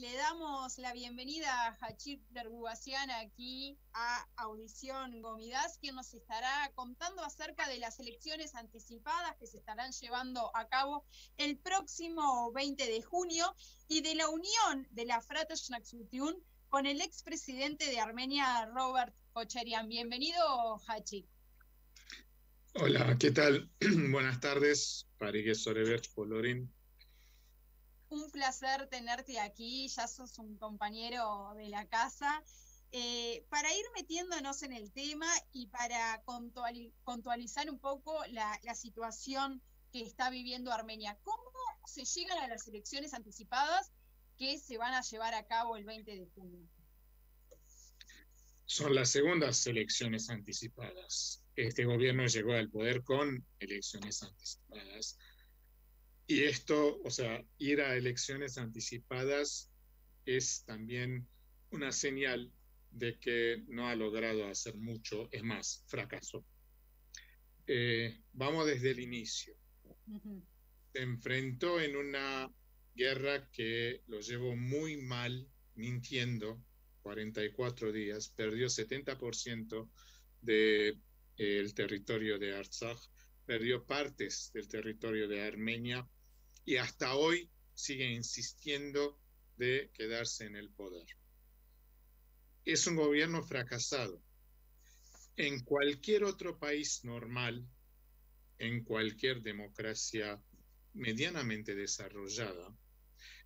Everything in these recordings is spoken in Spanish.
Le damos la bienvenida a Hachir Dergubasian aquí a Audición Gomidas, quien nos estará contando acerca de las elecciones anticipadas que se estarán llevando a cabo el próximo 20 de junio y de la unión de la Fratesh Naxutiun con el expresidente de Armenia, Robert Kocharian. Bienvenido, Hachir. Hola, ¿qué tal? Buenas tardes, Parigues Sorevech Polorin. Un placer tenerte aquí, ya sos un compañero de la casa. Para ir metiéndonos en el tema y para puntualizar un poco la situación que está viviendo Armenia, ¿cómo se llegan a las elecciones anticipadas que se van a llevar a cabo el 20 de junio? Son las segundas elecciones anticipadas. Este gobierno llegó al poder con elecciones anticipadas. Y esto, o sea, ir a elecciones anticipadas es también una señal de que no ha logrado hacer mucho, es más, fracasó. Vamos desde el inicio. Se enfrentó en una guerra que lo llevó muy mal, mintiendo, 44 días, perdió 70% del territorio de Artsaj, perdió partes del territorio de Armenia y hasta hoy sigue insistiendo de quedarse en el poder. Es un gobierno fracasado. En cualquier otro país normal, en cualquier democracia medianamente desarrollada,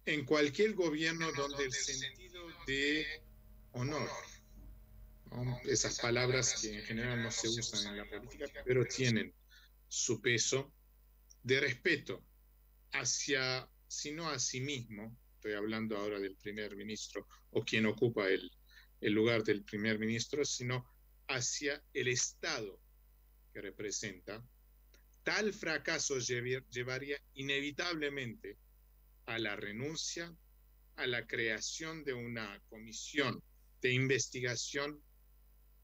en cualquier gobierno donde el sentido de honor, ¿no? Esas palabras que en general no se usan en la política, pero tienen su peso, de respeto hacia, sino a sí mismo, estoy hablando ahora del primer ministro o quien ocupa el lugar del primer ministro, sino hacia el Estado que representa, tal fracaso llevaría inevitablemente a la renuncia, a la creación de una comisión de investigación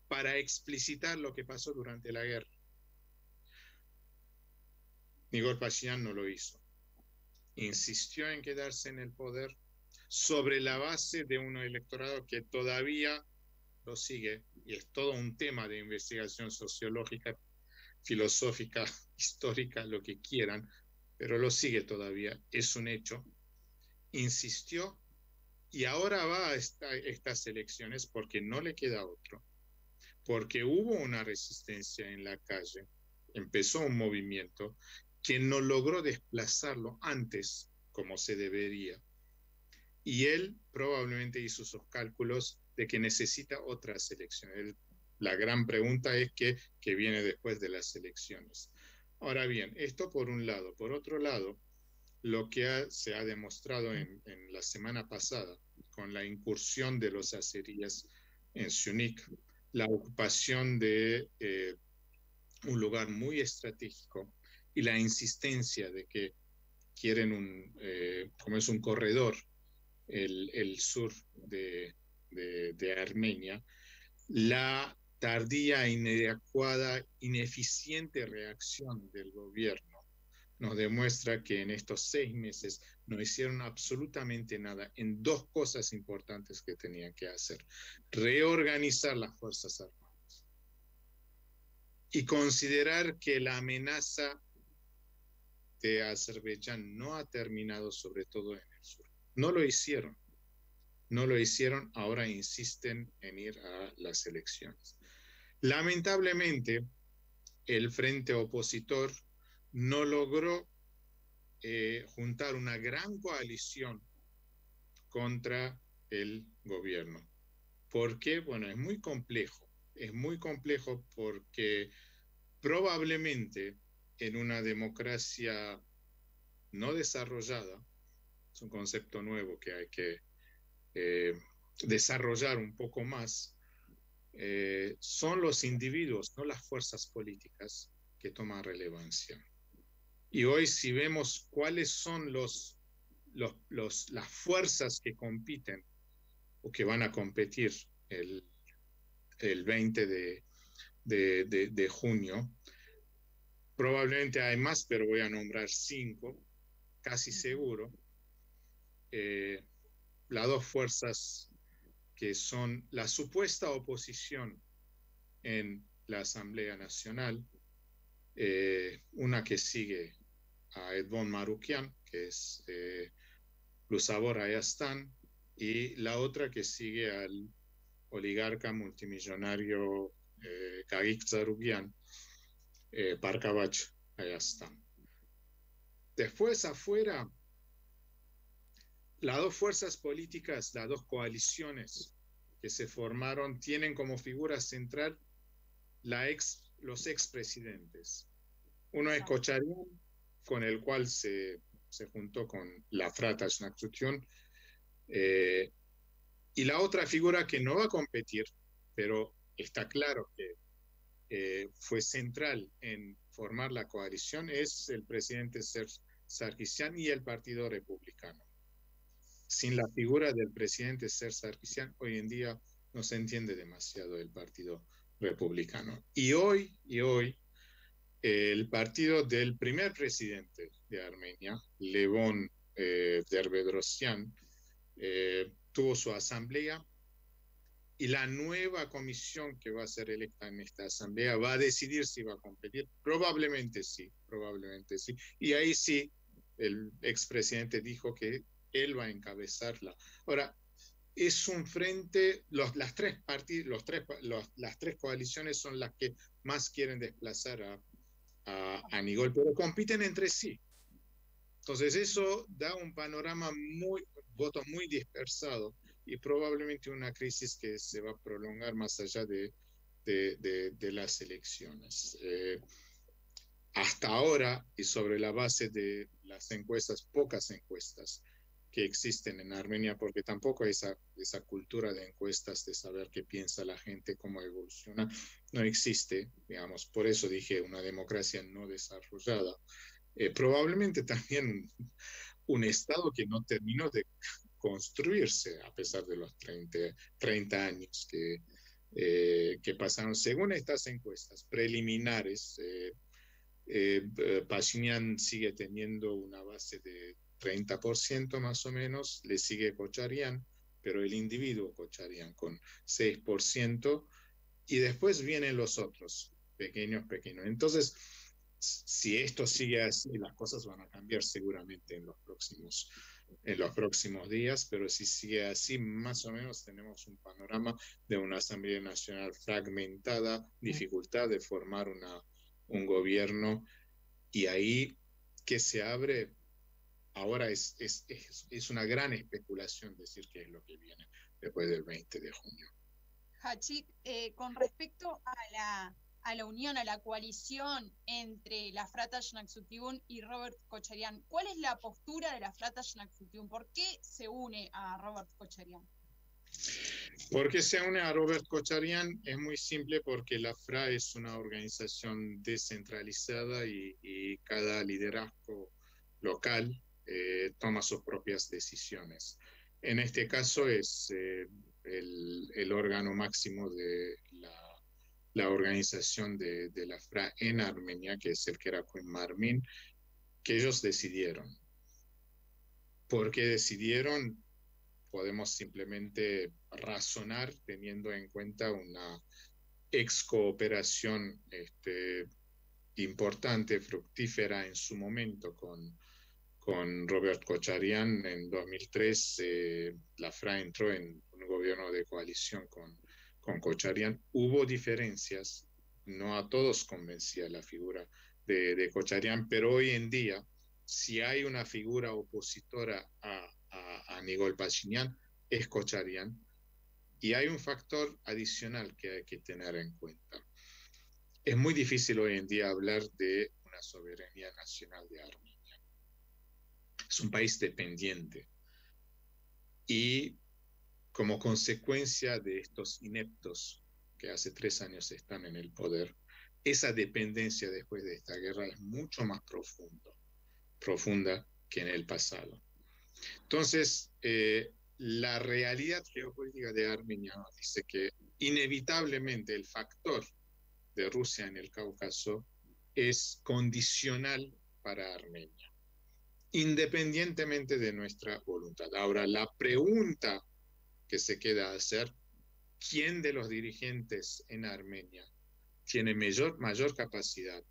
para explicitar lo que pasó durante la guerra. Nigor Pashinyan no lo hizo. Insistió en quedarse en el poder sobre la base de un electorado que todavía lo sigue, y es todo un tema de investigación sociológica, filosófica, histórica, lo que quieran, pero lo sigue todavía, es un hecho. Insistió y ahora va a estas elecciones porque no le queda otro, porque hubo una resistencia en la calle, empezó un movimiento que no logró desplazarlo antes como se debería. Y él probablemente hizo sus cálculos de que necesita otras elecciones. La gran pregunta es qué viene después de las elecciones. Ahora bien, esto por un lado. Por otro lado, lo que se ha demostrado en la semana pasada con la incursión de los azeríes en Syunik, la ocupación de un lugar muy estratégico y la insistencia de que quieren como es un corredor, el sur de Armenia, la tardía, inadecuada, ineficiente reacción del gobierno nos demuestra que en estos 6 meses no hicieron absolutamente nada en 2 cosas importantes que tenían que hacer: reorganizar las Fuerzas Armadas y considerar que la amenaza de Azerbaiyán no ha terminado, sobre todo en el sur. No lo hicieron. No lo hicieron, ahora insisten en ir a las elecciones. Lamentablemente, el frente opositor no logró juntar una gran coalición contra el gobierno. ¿Por qué? Bueno, es muy complejo. Es muy complejo porque probablemente en una democracia no desarrollada, es un concepto nuevo que hay que desarrollar un poco más, son los individuos, no las fuerzas políticas, que toman relevancia. Y hoy si vemos cuáles son las fuerzas que compiten o que van a competir el 20 de junio, probablemente hay más, pero voy a nombrar 5, casi seguro. las dos fuerzas que son la supuesta oposición en la Asamblea Nacional, una que sigue a Edvon Marukian, que es Lusabor Ayastan, y la otra que sigue al oligarca multimillonario Gagik Zarugian, Parkavach Ayastan. Después afuera, las dos fuerzas políticas, las dos coaliciones que se formaron, tienen como figura central los expresidentes. Uno es Kocharian, con el cual se juntó con la Frata Shnaksutyun, y la otra figura que no va a competir, pero está claro que fue central en formar la coalición, es el presidente Serge Sarkisian y el Partido Republicano. Sin la figura del presidente Serge Sarkisian, hoy en día no se entiende demasiado el Partido Republicano. Y hoy el partido del primer presidente de Armenia, Levon Ter-Bedrosian, tuvo su asamblea, y la nueva comisión que va a ser electa en esta asamblea va a decidir si va a competir. Probablemente sí. Y ahí sí, el expresidente dijo que él va a encabezarla. Ahora, es un frente, las tres coaliciones son las que más quieren desplazar a Nigol, pero compiten entre sí. Entonces eso da un panorama voto muy dispersado, y probablemente una crisis que se va a prolongar más allá de las elecciones. Hasta ahora, y sobre la base de las encuestas, pocas encuestas que existen en Armenia, porque tampoco hay esa cultura de encuestas, de saber qué piensa la gente, cómo evoluciona, no existe, digamos. Por eso dije una democracia no desarrollada. Probablemente también un Estado que no terminó de construirse a pesar de los 30 años que pasaron. Según estas encuestas preliminares, Pashinyan sigue teniendo una base de 30% más o menos, le sigue Kocharian, pero el individuo Kocharian con 6%, y después vienen los otros, pequeños. Entonces, si esto sigue así, las cosas van a cambiar seguramente en los próximos días, pero si sigue así, más o menos tenemos un panorama de una Asamblea Nacional fragmentada, dificultad de formar un gobierno, y ahí que se abre, ahora es una gran especulación decir qué es lo que viene después del 20 de junio. Hachik, con respecto a la unión, a la coalición entre la Frata Shnaksutyun y Robert Kocharian, ¿cuál es la postura de la Frata Shnaksutyun? ¿Por qué se une a Robert Kocharian? ¿Por qué se une a Robert Kocharian? Es muy simple, porque la FRA es una organización descentralizada y cada liderazgo local toma sus propias decisiones. En este caso es el órgano máximo de la organización de la FRA en Armenia, que es el Karakoy Marmin, que ellos decidieron. ¿Por qué decidieron? Podemos simplemente razonar teniendo en cuenta una excooperación importante, fructífera en su momento con Robert Kocharian. En 2003 la FRA entró en un gobierno de coalición con Kocharian. Hubo diferencias, no a todos convencía la figura de Kocharian, pero hoy en día, si hay una figura opositora a Nigol Pashinyan, es Kocharian, y hay un factor adicional que hay que tener en cuenta. Es muy difícil hoy en día hablar de una soberanía nacional de Armenia. Es un país dependiente, y como consecuencia de estos ineptos que hace 3 años están en el poder, esa dependencia después de esta guerra es mucho más profunda que en el pasado. Entonces, la realidad geopolítica de Armenia nos dice que inevitablemente el factor de Rusia en el Cáucaso es condicional para Armenia. independientemente de nuestra voluntad. Ahora, la pregunta que se queda a hacer, ¿quién de los dirigentes en Armenia tiene mayor capacidad,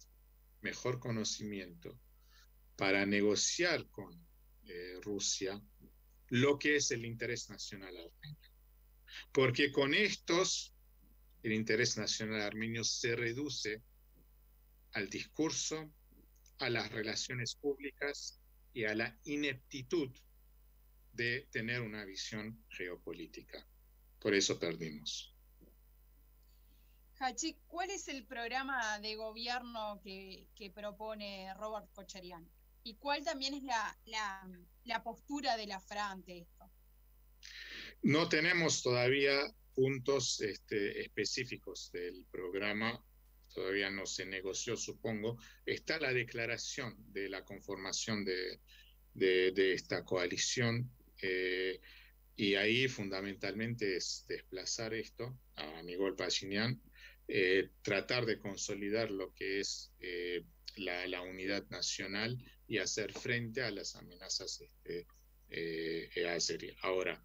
mejor conocimiento para negociar con Rusia lo que es el interés nacional armenio? Porque con estos, el interés nacional armenio se reduce al discurso, a las relaciones públicas y a la ineptitud de tener una visión geopolítica. Por eso perdimos. Hachik, ¿cuál es el programa de gobierno que propone Robert Kocharian? ¿Y cuál también es la postura de la FRA ante esto? No tenemos todavía puntos específicos del programa, todavía no se negoció, supongo. Está la declaración de la conformación de esta coalición, y ahí fundamentalmente es desplazar esto a Nikol Pashinyan, tratar de consolidar lo que es la unidad nacional y hacer frente a las amenazas azeri. Ahora,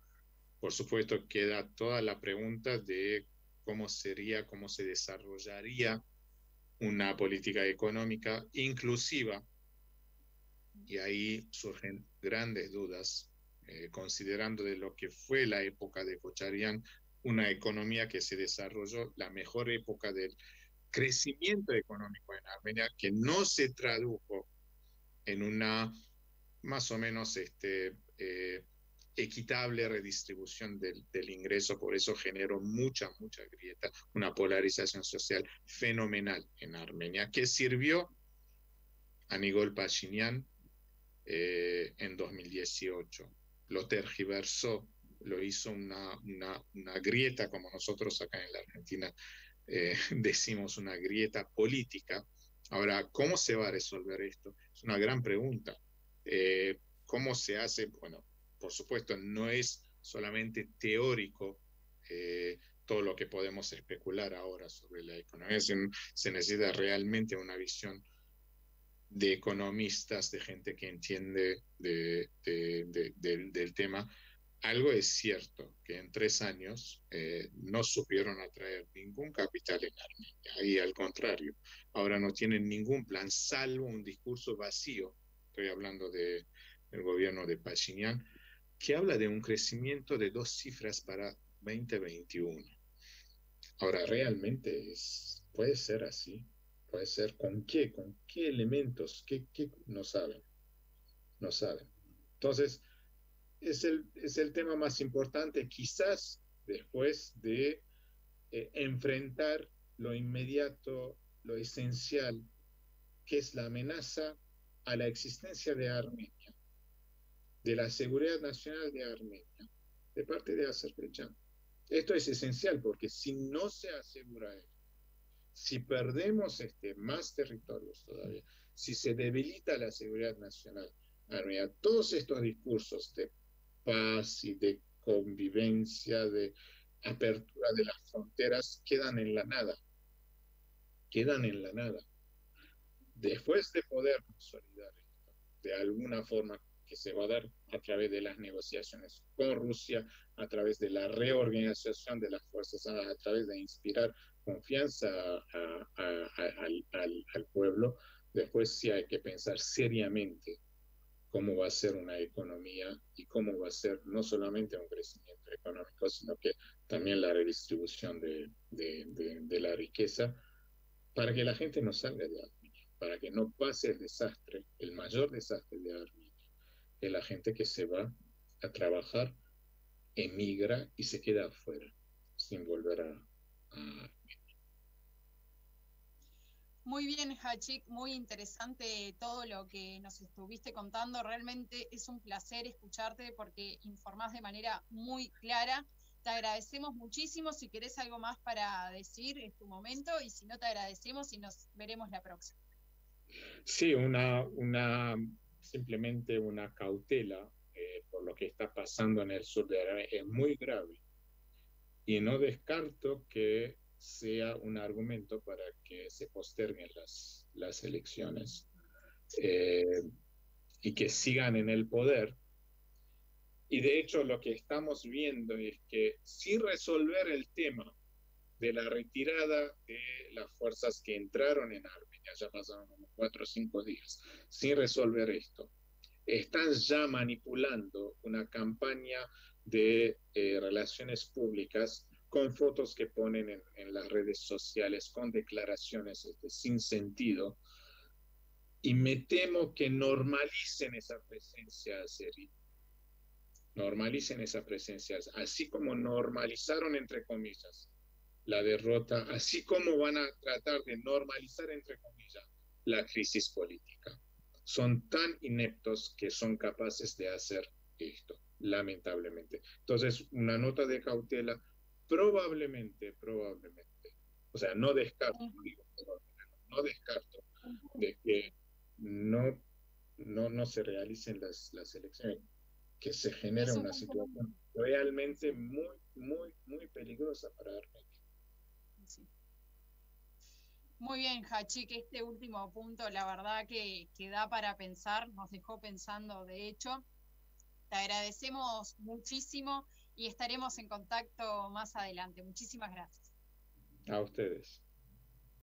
por supuesto, queda toda la pregunta de cómo sería, cómo se desarrollaría una política económica inclusiva, y ahí surgen grandes dudas, considerando de lo que fue la época de Kocharian, una economía que se desarrolló, la mejor época del crecimiento económico en Armenia, que no se tradujo en una más o menos equitable redistribución del ingreso, por eso generó mucha grieta, una polarización social fenomenal en Armenia, que sirvió a Nikol Pashinyan en 2018. Lo tergiversó, lo hizo una grieta, como nosotros acá en la Argentina decimos, una grieta política. Ahora, ¿cómo se va a resolver esto? Es una gran pregunta. ¿Cómo se hace? Bueno, por supuesto, no es solamente teórico todo lo que podemos especular ahora sobre la economía. Se necesita realmente una visión de economistas, de gente que entiende del tema. Algo es cierto, que en 3 años no supieron atraer ningún capital en Armenia, y al contrario, ahora no tienen ningún plan, salvo un discurso vacío. Estoy hablando del gobierno de Pashinyan, que habla de un crecimiento de 2 cifras para 2021. Ahora, ¿realmente puede ser así? ¿Puede ser con qué? ¿Con qué elementos? ¿Qué? No saben. No saben. Entonces, es el tema más importante, quizás después de enfrentar lo inmediato, lo esencial, que es la amenaza a la existencia de Armenia, de la seguridad nacional de Armenia, de parte de Azerbaiyán. Esto es esencial, porque si no se asegura esto, si perdemos más territorios todavía, si se debilita la seguridad nacional armenia, todos estos discursos de paz y de convivencia, de apertura de las fronteras, quedan en la nada. Quedan en la nada. Después de poder consolidar esto, de alguna forma que se va a dar a través de las negociaciones con Rusia, a través de la reorganización de las Fuerzas Armadas, a través de inspirar confianza al pueblo, después sí hay que pensar seriamente cómo va a ser una economía y cómo va a ser no solamente un crecimiento económico, sino que también la redistribución de la riqueza, para que la gente no salga de Armenia, para que no pase el desastre, el mayor desastre de Armenia, que la gente que se va a trabajar emigra y se queda afuera, sin volver a Muy bien, Hachik, muy interesante todo lo que nos estuviste contando. Realmente es un placer escucharte porque informás de manera muy clara. Te agradecemos muchísimo. Si querés algo más para decir, es tu momento. Y si no, te agradecemos y nos veremos la próxima. Sí, simplemente una cautela por lo que está pasando en el sur de Arabia. Es muy grave. Y no descarto que sea un argumento para que se posterguen las elecciones. y que sigan en el poder. Y de hecho lo que estamos viendo es que sin resolver el tema de la retirada de las fuerzas que entraron en Armenia, ya pasaron unos 4 o 5 días, sin resolver esto, están ya manipulando una campaña de relaciones públicas con fotos que ponen en las redes sociales, con declaraciones sin sentido, y me temo que normalicen esa presencia azerí, normalicen esa presencia, así como normalizaron, entre comillas, la derrota, así como van a tratar de normalizar, entre comillas, la crisis política. Son tan ineptos que son capaces de hacer esto, lamentablemente. Entonces, una nota de cautela, probablemente, o sea, no descarto, no descarto de que no se realicen las elecciones, que se genera una situación realmente muy peligrosa para Armenia. Sí. Muy bien, Hachi, que este último punto, la verdad que da para pensar, nos dejó pensando, de hecho. Te agradecemos muchísimo y estaremos en contacto más adelante. Muchísimas gracias. A ustedes.